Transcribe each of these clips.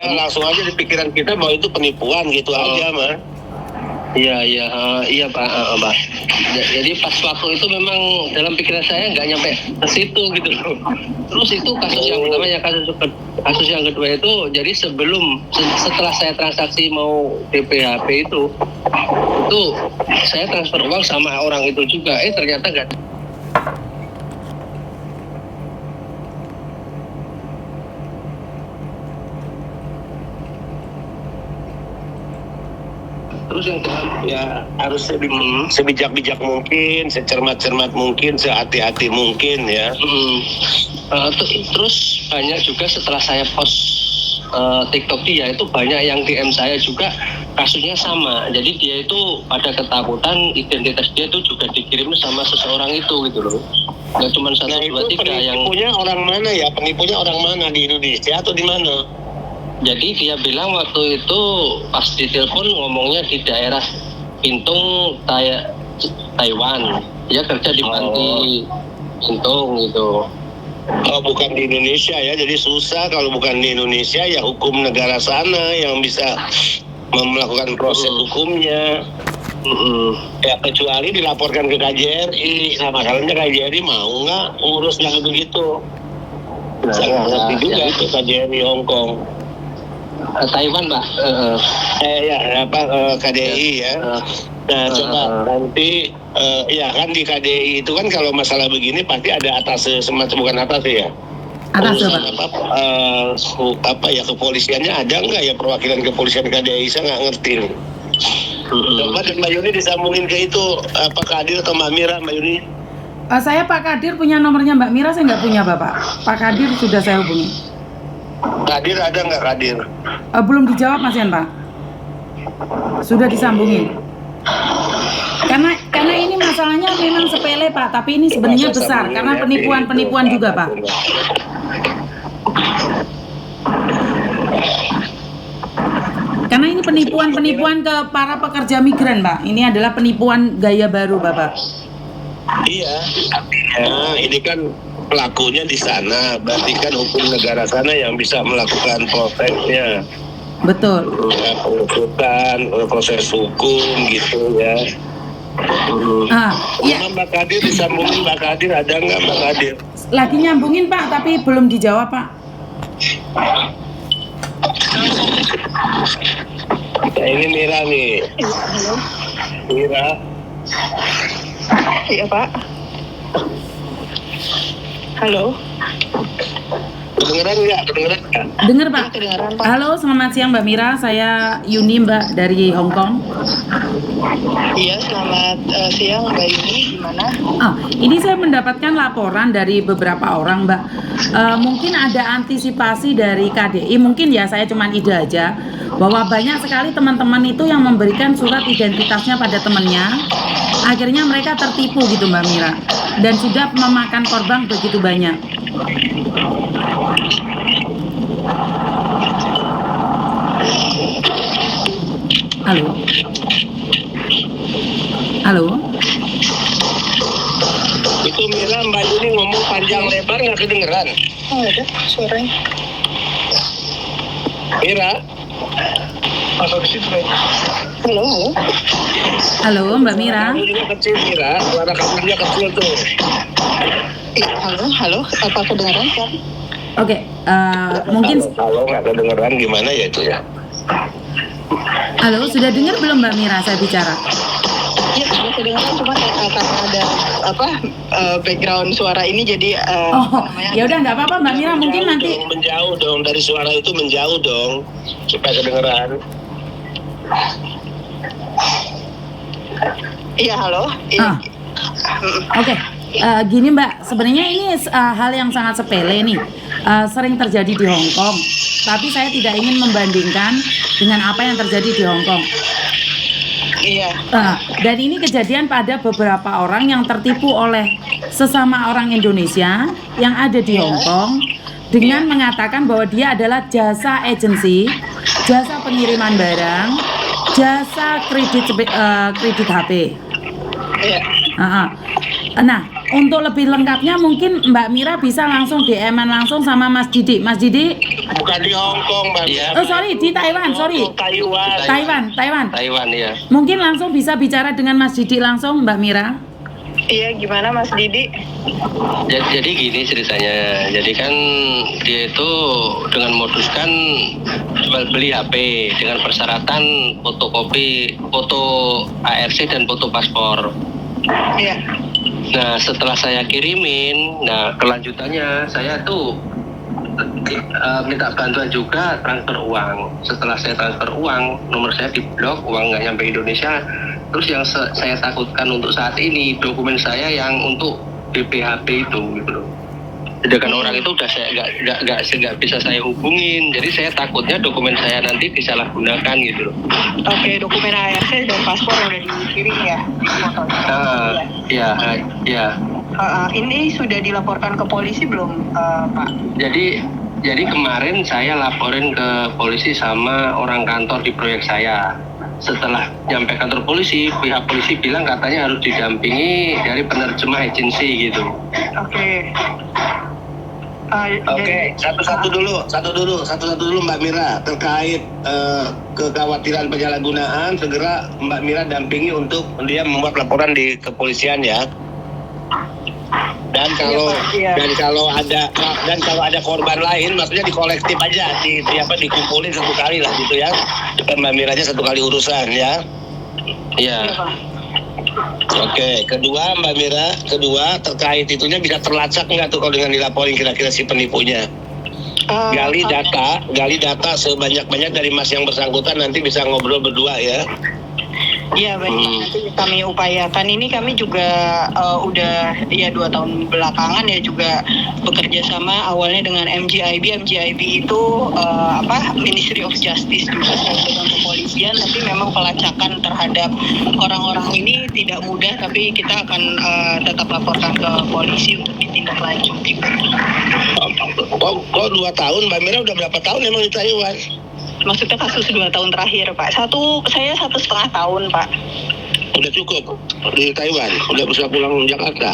langsung aja di pikiran kita bahwa itu penipuan gitu aja mah. Iya Pak. Jadi pas waktu itu memang dalam pikiran saya nggak nyampe ke situ gitu loh. Terus itu kasus yang pertama ya, kasus yang kedua itu jadi setelah saya transaksi mau DPHP itu saya transfer uang sama orang itu juga, ternyata nggak. Terus yang Ya harus sebijak-bijak mungkin, secermat-cermat mungkin, sehati-hati mungkin ya. Terus banyak juga setelah saya post TikTok dia itu banyak yang DM saya juga kasusnya sama. Jadi dia itu pada ketakutan identitas dia itu juga dikirim sama seseorang itu gitu loh. Nggak cuma 1, 2, 3 yang. Penipunya orang mana ya? Penipunya orang mana, di Indonesia atau di mana? Jadi dia bilang waktu itu pas ditelepon ngomongnya di daerah Bintung, Taiwan. Dia kerja di panti Bintung gitu. Oh, bukan di Indonesia ya, jadi susah kalau bukan di Indonesia ya hukum negara sana yang bisa melakukan proses hukumnya. Ya kecuali dilaporkan ke KJRI. Nah masalahnya KJRI mau nggak ngurus yang begitu? Saya ngerti juga itu KJRI Hong Kong. Taiwan Pak. KDI ya. Nah coba nanti ya kan di KDI itu kan kalau masalah begini pasti ada atas semacam, bukan atas ya. Atas apa ya, kepolisiannya ada nggak ya, perwakilan kepolisian KDI? Saya nggak ngerti nih. Coba Mbak Yuni disambungin ke itu, Pak Kadir atau Mbak Mira, Mbak Yuni? Saya Pak Kadir punya nomornya Mbak Mira, saya nggak punya Bapak. Pak Kadir sudah saya hubungi. Kadir ada nggak Kadir? Belum dijawab Mas Yan Pak. Sudah disambungin. Karena ini masalahnya memang sepele Pak, tapi ini sebenarnya besar karena penipuan juga Pak. Karena ini penipuan ke para pekerja migran Pak. Ini adalah penipuan gaya baru Bapak. Iya. Nah, ini kan pelakunya di sana, berarti kan hukum negara sana yang bisa melakukan prosesnya. Betul. Ya, pengusutan, proses hukum gitu ya. Iya. Mbak Kadir disambungin, Mbak Kadir ada nggak Mbak Kadir? Lagi nyambungin Pak, tapi belum dijawab Pak. Nah, ini Mira nih. Halo. Mira. Iya Pak. Halo. Kedengeran nggak? Dengar Pak. Kedengeran Pak. Halo, selamat siang Mbak Mira. Saya Yuni Mbak dari Hong Kong. Iya, selamat siang Mbak Yuni. Gimana? Ini saya mendapatkan laporan dari beberapa orang Mbak. Mungkin ada antisipasi dari KDI. Mungkin ya saya cuma ide aja bahwa banyak sekali teman-teman itu yang memberikan surat identitasnya pada temannya. Akhirnya mereka tertipu gitu Mbak Mira. Dan sudah memakan korban begitu banyak. Halo. Itu Mira, Mbak Yuni ngomong panjang lebar nggak kedengeran? Oh ada suaranya. Mira. Halo. Halo Mbak Mira. Kamu juga kecil Mira, suara kamunya kecil tuh. Iya, halo. Apa kedengeran kan? Oke, mungkin. Kalau nggak kedengeran gimana ya itu ya? Halo, sudah dengar belum Mbak Mira saya bicara? Iya, sudah kedengeran, cuma karena ada background suara ini jadi ya udah nggak apa-apa Mbak Mira, mungkin nanti menjauh dong dari suara itu, menjauh dong supaya kedengeran. Iya, halo. Oke. Gini Mbak, sebenarnya ini hal yang sangat sepele nih, sering terjadi di Hong Kong. Tapi saya tidak ingin membandingkan dengan apa yang terjadi di Hong Kong. Iya. Dan ini kejadian pada beberapa orang yang tertipu oleh sesama orang Indonesia yang ada di Hong Kong dengan mengatakan bahwa dia adalah jasa agensi, jasa pengiriman barang, jasa kredit HP. Iya. Nah, untuk lebih lengkapnya mungkin Mbak Mira bisa langsung DM-an langsung sama Mas Didi. Mas Didi, Bukan di Hong Kong, Mbak. Iya. Oh sorry, di Taiwan, sorry. Taiwan. Taiwan. Ya. Mungkin langsung bisa bicara dengan Mas Didi langsung, Mbak Mira. Iya, gimana Mas Didi? Jadi gini ceritanya. Jadi kan dia itu dengan modus kan jual beli HP dengan persyaratan fotokopi, foto ARC dan foto paspor. Iya. Nah setelah saya kirimin, nah kelanjutannya saya tuh minta bantuan juga transfer uang. Setelah saya transfer uang, nomor saya diblok, uang nggak nyampe Indonesia. Terus yang saya takutkan untuk saat ini dokumen saya yang untuk BPHP itu gitu loh. Sedangkan orang itu udah saya nggak bisa saya hubungin. Jadi saya takutnya dokumen saya nanti disalahgunakan gitu loh. Oke, dokumen ARC dan paspor udah dikirim ya? Iya. Ini sudah dilaporkan ke polisi belum, Pak? Jadi kemarin saya laporin ke polisi sama orang kantor di proyek saya. Setelah nyampe kantor polisi, pihak polisi bilang katanya harus didampingi dari penerjemah agensi gitu. Oke. Oke, satu-satu dulu Mbak Mira terkait kekhawatiran penyalahgunaan, segera Mbak Mira dampingi untuk dia membuat laporan di kepolisian ya. Dan kalau ada korban lain, maksudnya dikolektif aja, dikumpulin satu kali lah gitu ya. Dan Mbak Miranya satu kali urusan ya. Iya. Oke, kedua Mbak Mira, terkait itunya bisa terlacak nggak tuh kalau dengan dilaporin kira-kira si penipunya? Gali data sebanyak-banyak dari Mas yang bersangkutan, nanti bisa ngobrol berdua ya. Iya baik, nanti kami upayakan. Ini kami juga udah 2 tahun belakangan ya juga bekerja sama awalnya dengan MGIB. MGIB itu Ministry of Justice juga dengan kepolisian. Tapi memang pelacakan terhadap orang-orang ini tidak mudah, tapi kita akan tetap laporkan ke polisi untuk ditindaklanjuti. Kok 2 tahun? Mbak Mira udah berapa tahun emang di Taiwan? Maksudnya kasus 2 tahun terakhir, Pak. Saya 1,5 tahun, Pak. Udah cukup di Taiwan, udah bisa pulang Jakarta.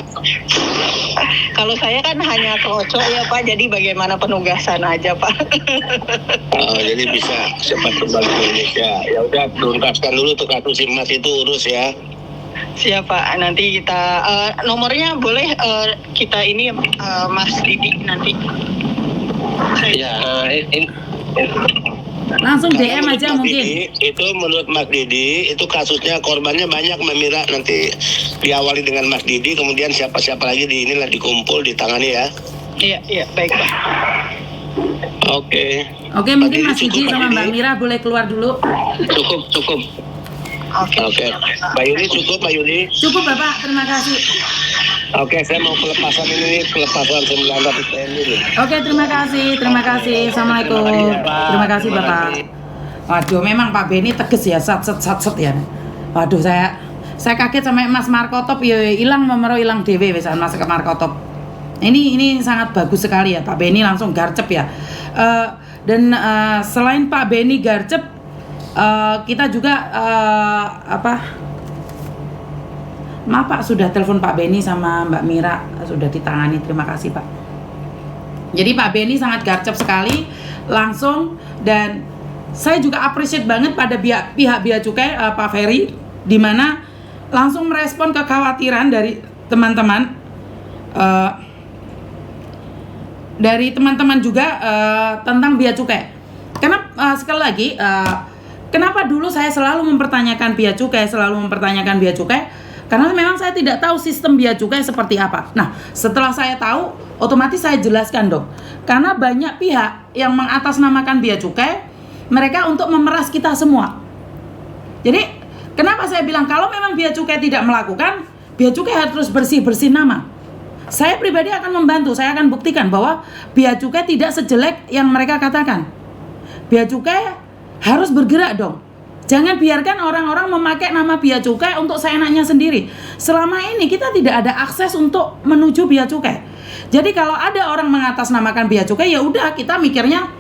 Kalau saya kan hanya kroco ya Pak, jadi bagaimana penugasan aja Pak. Oh, jadi bisa cepat kembali ke Indonesia. Ya udah, tuntaskan dulu tuh kasus si Mas itu, urus ya. Siap Pak, nanti kita nomornya boleh kita ini Mas Didi nanti. Iya, Langsung DM aja Mas mungkin. Didi, itu menurut Mas Didi, itu kasusnya korbannya banyak Mbak Mira, nanti diawali dengan Mas Didi, kemudian siapa-siapa lagi di inilah dikumpul, ditangani ya. Iya, baik Pak. Oke, Mungkin Mas Didi sama Mbak Mira boleh keluar dulu. Cukup. Oke. Mbak Yuni cukup, Mbak Yuni. Cukup Bapak, terima kasih. Oke, saya mau pelepasan 900 TN dulu. Oke, terima kasih. Assalamualaikum. Terima kasih Bapak. Waduh, memang Pak Beni tegas ya, sat ya. Waduh, saya kaget sama Mas Markotop ya hilang dewe misalnya Mas Markotop. Ini sangat bagus sekali ya, Pak Beni langsung garcep ya. Dan selain Pak Beni garcep, kita juga maaf Pak, sudah telepon Pak Beni sama Mbak Mira, sudah ditangani, terima kasih Pak. Jadi Pak Beni sangat garcep sekali langsung, dan saya juga appreciate banget pada pihak Bea Cukai Pak Ferry, di mana langsung merespon kekhawatiran dari teman-teman juga tentang Bea Cukai. Karena sekali lagi kenapa dulu saya selalu mempertanyakan Bea Cukai, karena memang saya tidak tahu sistem Bea Cukai seperti apa. Nah, setelah saya tahu, otomatis saya jelaskan dong. Karena banyak pihak yang mengatasnamakan Bea Cukai, mereka untuk memeras kita semua. Jadi, kenapa saya bilang kalau memang Bea Cukai tidak melakukan, Bea Cukai harus bersih-bersih nama. Saya pribadi akan membantu, saya akan buktikan bahwa Bea Cukai tidak sejelek yang mereka katakan. Bea Cukai harus bergerak dong. Jangan biarkan orang-orang memakai nama Bea Cukai untuk seenaknya sendiri. Selama ini kita tidak ada akses untuk menuju Bea Cukai. Jadi kalau ada orang mengatasnamakan Bea Cukai, ya udah kita mikirnya,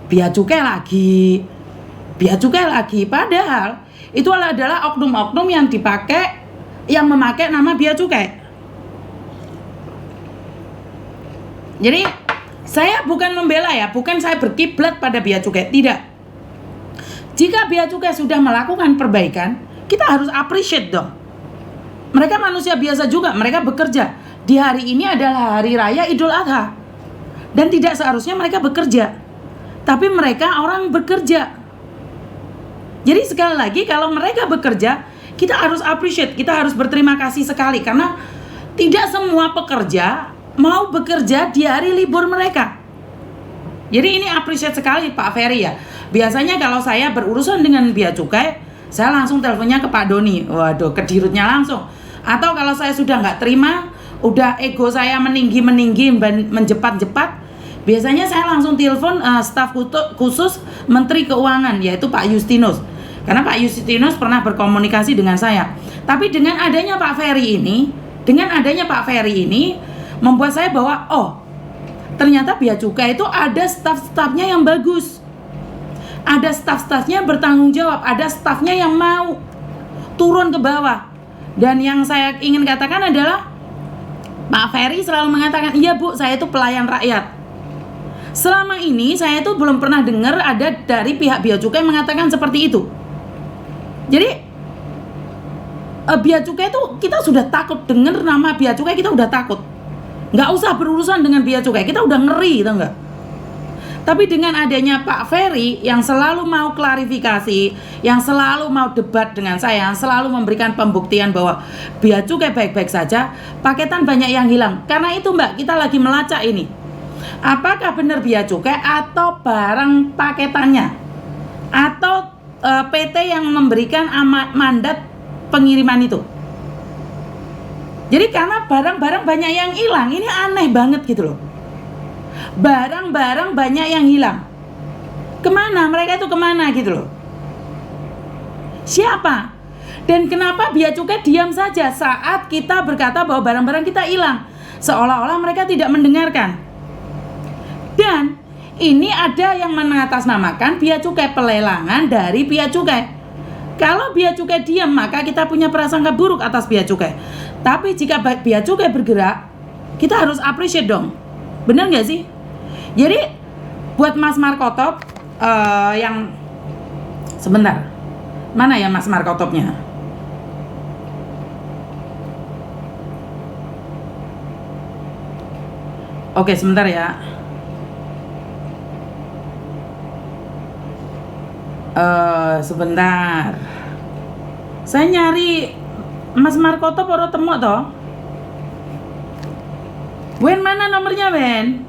Bea Cukai lagi. Padahal itu adalah oknum-oknum yang memakai nama Bea Cukai. Jadi Saya bukan membela ya, bukan saya berkiblat pada bea cukai, tidak. Jika bea cukai sudah melakukan perbaikan, kita harus appreciate dong. Mereka manusia biasa juga, mereka bekerja. Di hari ini adalah hari raya Idul Adha. Dan tidak seharusnya mereka bekerja. Tapi mereka orang bekerja. Jadi sekali lagi kalau mereka bekerja, kita harus appreciate, kita harus berterima kasih sekali. Karena tidak semua pekerja mau bekerja di hari libur mereka. Jadi ini appreciate sekali Pak Ferry ya. Biasanya kalau saya berurusan dengan bea cukai, saya langsung teleponnya ke Pak Doni. Waduh, ke dirutnya langsung. Atau kalau saya sudah nggak terima, udah ego saya meninggi, menjepat-jepat, biasanya saya langsung telepon staf khusus Menteri Keuangan, yaitu Pak Justinus. Karena Pak Justinus pernah berkomunikasi dengan saya. Tapi dengan adanya Pak Ferry ini, membuat saya bahwa ternyata bea cukai itu ada staf-stafnya yang bagus. Ada staf-stafnya bertanggung jawab, ada stafnya yang mau turun ke bawah. Dan yang saya ingin katakan adalah Pak Ferry selalu mengatakan, iya Bu, saya itu pelayan rakyat. Selama ini saya itu belum pernah dengar ada dari pihak bea cukai mengatakan seperti itu. Jadi bea cukai itu kita sudah takut dengar nama bea cukai, kita udah takut. Nggak usah berurusan dengan bea cukai, kita udah ngeri, tau nggak? Tapi dengan adanya Pak Ferry yang selalu mau klarifikasi, yang selalu mau debat dengan saya, yang selalu memberikan pembuktian bahwa bea cukai baik-baik saja, paketan banyak yang hilang. Karena itu Mbak, kita lagi melacak ini. Apakah benar bea cukai atau barang paketannya? Atau PT yang memberikan mandat pengiriman itu? Jadi karena barang-barang banyak yang hilang, ini aneh banget gitu loh. Barang-barang banyak yang hilang. Kemana? Mereka itu kemana gitu loh? Siapa? Dan kenapa bea cukai diam saja saat kita berkata bahwa barang-barang kita hilang? Seolah-olah mereka tidak mendengarkan. Dan ini ada yang mengatasnamakan bea cukai, pelelangan dari bea cukai. Kalau bea cukai diam, maka kita punya prasangka buruk atas bea cukai. Tapi jika bea cukai bergerak, kita harus appreciate dong. Benar nggak sih? Jadi buat Mas Markotop yang sebentar, mana ya Mas Markotopnya? Oke, sebentar ya. Sebentar. Saya nyari Mas Markotop ora temu toh? Wen, mana nomornya Wen?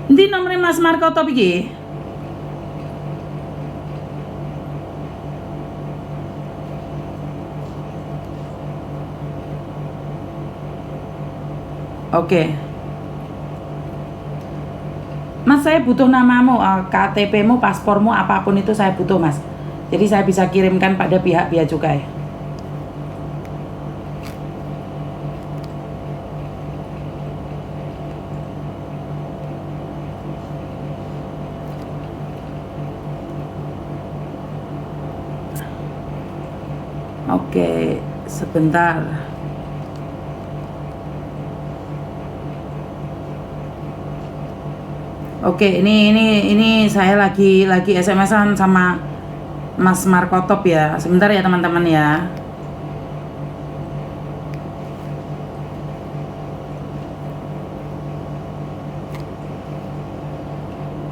Nanti nomornya Mas Markotop iki. Oke. Mas, saya butuh namamu, KTP-mu, paspormu, apapun itu saya butuh Mas. Jadi saya bisa kirimkan pada pihak bea cukai. Oke, sebentar. Oke, ini saya lagi SMS-an sama Mas Markotop ya. Sebentar ya teman-teman ya.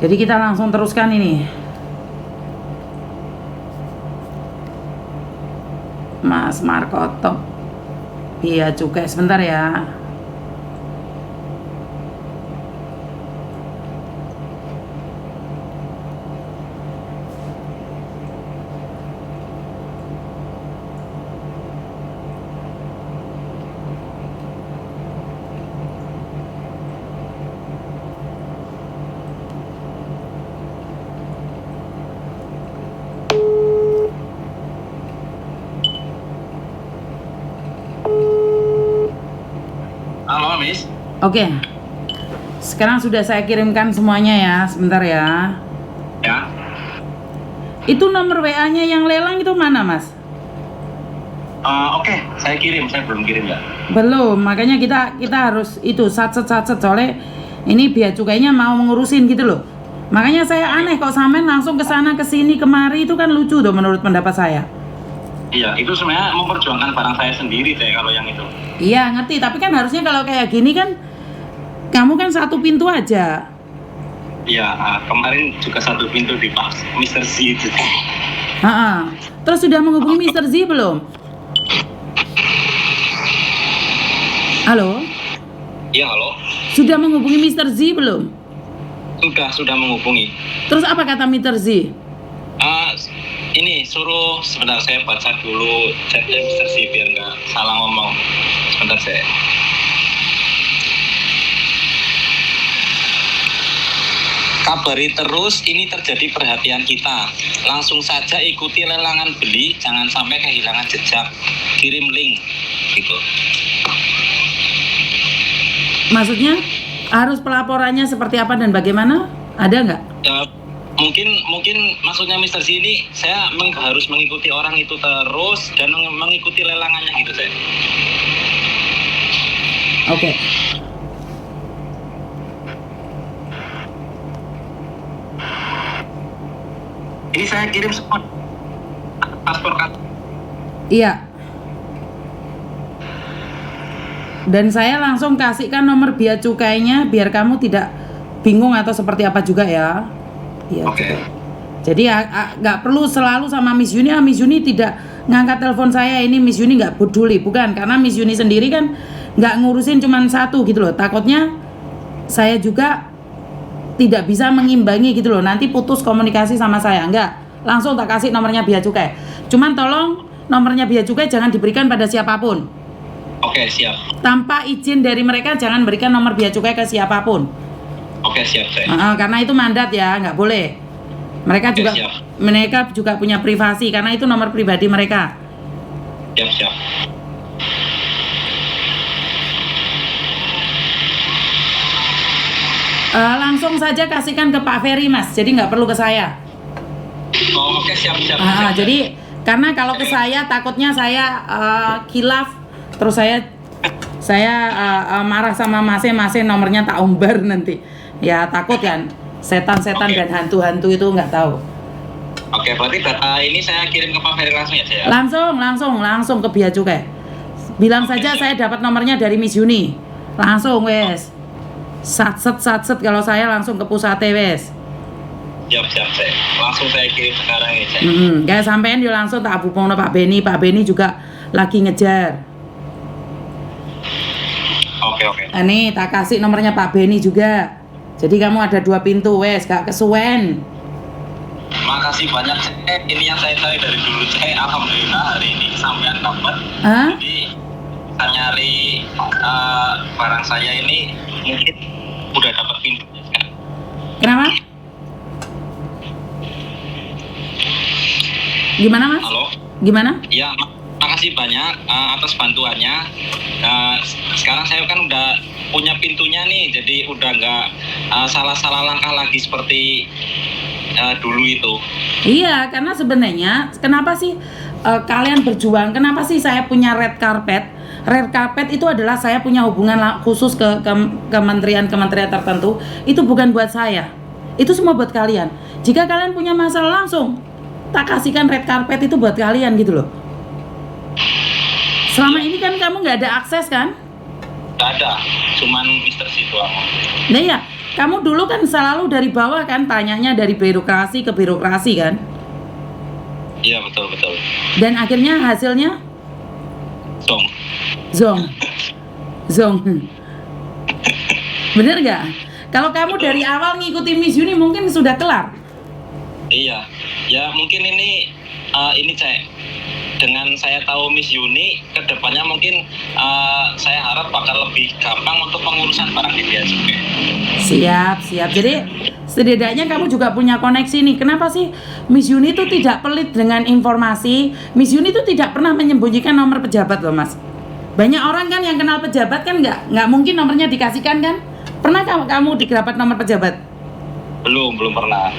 Jadi kita langsung teruskan ini. Mas Markotop bea cukai, sebentar ya. Halo, Miss. Oke. Sekarang sudah saya kirimkan semuanya ya. Sebentar ya. Ya. Itu nomor WA-nya yang lelang itu mana, Mas? Oke, saya kirim. Saya belum kirim ya. Belum, makanya kita harus itu satset soalnya ini bea cukainya mau mengurusin gitu loh. Makanya saya aneh kok sampean langsung ke sana ke sini kemari, itu kan lucu tuh menurut pendapat saya. Iya, itu sebenarnya memperjuangkan barang saya sendiri deh kalau yang itu. Iya ngerti, tapi kan harusnya kalau kayak gini kan kamu kan satu pintu aja. Iya, kemarin juga satu pintu di Pak Mr. Z itu. Terus sudah menghubungi Mr. Z belum? Halo? Iya, halo. Sudah menghubungi Mr. Z belum? Sudah menghubungi. Terus apa kata Mr. Z? Ini suruh sebentar saya baca dulu chatnya Mr. Z biar nggak salah ngomong. Sebentar saya. Kabari terus, ini terjadi perhatian kita. Langsung saja ikuti lelangan beli, jangan sampai kehilangan jejak. Kirim link, gitu. Maksudnya harus pelaporannya seperti apa dan bagaimana? Ada nggak? Ya, mungkin maksudnya Mr. Z ini saya harus mengikuti orang itu terus dan mengikuti lelangannya gitu saya. Oke. Ini saya kirim semua paspor kan. Iya. Dan saya langsung kasihkan nomor bea cukainya biar kamu tidak bingung atau seperti apa juga ya. Iya. Oke. Jadi nggak perlu selalu sama Miss Yuni. Miss Yuni tidak ngangkat telepon saya, ini Miss Yuni nggak peduli, bukan, karena Miss Yuni sendiri kan nggak ngurusin cuman satu gitu loh. Takutnya saya juga tidak bisa mengimbangi gitu loh, nanti putus komunikasi sama saya. Enggak, langsung tak kasih nomornya bea cukai. Cuman tolong nomornya bea cukai jangan diberikan pada siapapun. Oke, siap. Tanpa izin dari mereka jangan berikan nomor bea cukai ke siapapun. Oke, siap saya. Karena itu mandat ya, nggak boleh. Mereka Oke, juga siap. mereka juga punya privasi karena itu nomor pribadi mereka. Siap. Langsung saja kasihkan ke Pak Ferry Mas, jadi nggak perlu ke saya. Oh, oke, siap. Jadi karena kalau ke saya takutnya saya khilaf, terus saya marah sama Masnya nomornya tak umbar nanti. Ya takut kan, setan-setan Oke. dan hantu-hantu itu nggak tahu. Oke, berarti data ini saya kirim ke Pak Ferry langsung ya saya. Langsung ke bea cukai. Bilang saja saya dapat nomornya dari Miss Yuni. Langsung wes. Satset kalau saya langsung ke pusat wes. Siap saya. Langsung saya kirim sekarang ya saya. Kayak sampean yo langsung tak hubungno Pak Beni. Pak Beni juga lagi ngejar. Oke. Ini tak kasih nomornya Pak Beni juga. Jadi kamu ada 2 pintu wes, gak kesuwen. Makasih banyak. Ini yang saya cari dari dulu. Alhamdulillah hari ini sampean dapat. Hah? Jadi saya nyari barang saya ini mungkin udah dapat pintu. Kenapa? Gimana Mas? Halo. Gimana? Ya, makasih banyak atas bantuannya. Sekarang saya kan udah punya pintunya nih, jadi udah nggak salah-salah langkah lagi seperti dulu itu. Iya, karena sebenarnya kenapa sih kalian berjuang? Kenapa sih saya punya red carpet? Red carpet itu adalah saya punya hubungan khusus ke kementerian-kementerian tertentu. Itu bukan buat saya. Itu semua buat kalian. Jika kalian punya masalah langsung tak kasihkan red carpet itu buat kalian gitu loh. Selama ini kan kamu nggak ada akses kan? Nggak ada, cuman Mr. Z doang. Nah ya, kamu dulu kan selalu dari bawah kan, tanyanya dari birokrasi ke birokrasi kan? Iya, betul. Dan akhirnya hasilnya zong. Bener nggak? Kalau kamu dari awal ngikuti Miss Yuni mungkin sudah kelar. Iya, ya mungkin ini cek. Dengan saya tahu Miss Yuni, kedepannya mungkin saya harap bakal lebih gampang untuk pengurusan barang di bea cukai. Siap. Jadi setidaknya kamu juga punya koneksi nih. Kenapa sih Miss Yuni itu tidak pelit dengan informasi? Miss Yuni itu tidak pernah menyembunyikan nomor pejabat loh Mas. Banyak orang kan yang kenal pejabat kan nggak mungkin nomornya dikasihkan kan? Pernah kamu dapat nomor pejabat? Belum pernah.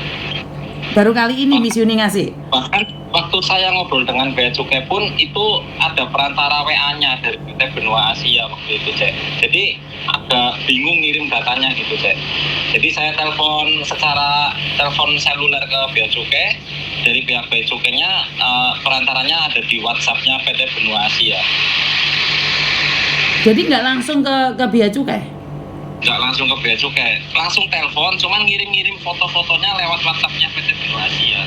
Baru kali ini Miss Yuni ngasih. Bahkan waktu saya ngobrol dengan Bea Cukai pun itu ada perantara WA-nya dari PT Benua Asia waktu itu, Cek. Jadi agak bingung ngirim datanya gitu, Cek. Jadi saya telepon seluler ke Bea Cukai, dari pihak Bea Cukainya perantaranya ada di WhatsApp-nya PT Benua Asia. Jadi nggak langsung ke Bea Cukai? Nggak langsung ke Bea Cukai, langsung telepon, cuman ngirim-ngirim foto-fotonya lewat WhatsApp-nya PT Benua Asia.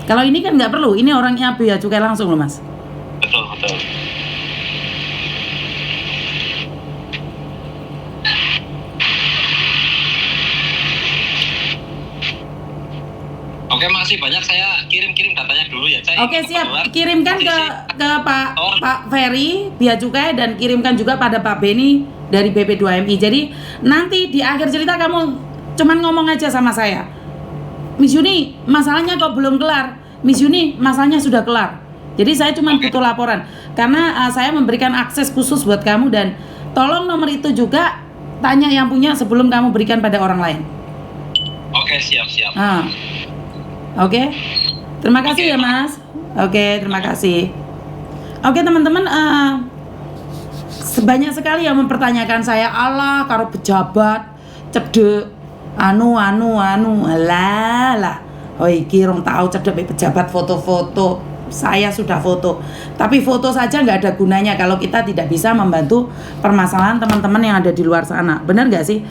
Kalau ini kan nggak perlu, ini orangnya Bea Cukai langsung loh Mas. Betul. Oke, makasih banyak. Saya kirim datanya dulu ya, Cek. Oke, siap. Kirimkan ke Pak Ferry Bea Cukai dan kirimkan juga pada Pak Beni dari BP2MI. Jadi nanti di akhir cerita kamu cuman ngomong aja sama saya. Miss Yuni, masalahnya kok belum kelar. Miss Yuni, masalahnya sudah kelar. Jadi saya cuma butuh laporan karena saya memberikan akses khusus buat kamu dan tolong nomor itu juga tanya yang punya sebelum kamu berikan pada orang lain. Oke, siap. Oke. Terima kasih ya, Mas. Oke, terima kasih. Oke, teman-teman, sebanyak sekali yang mempertanyakan saya, Allah karo pejabat cedek anu alah. Oh iki rong tahu cedek pejabat foto-foto. Saya sudah foto. Tapi foto saja nggak ada gunanya kalau kita tidak bisa membantu permasalahan teman-teman yang ada di luar sana. Benar nggak sih?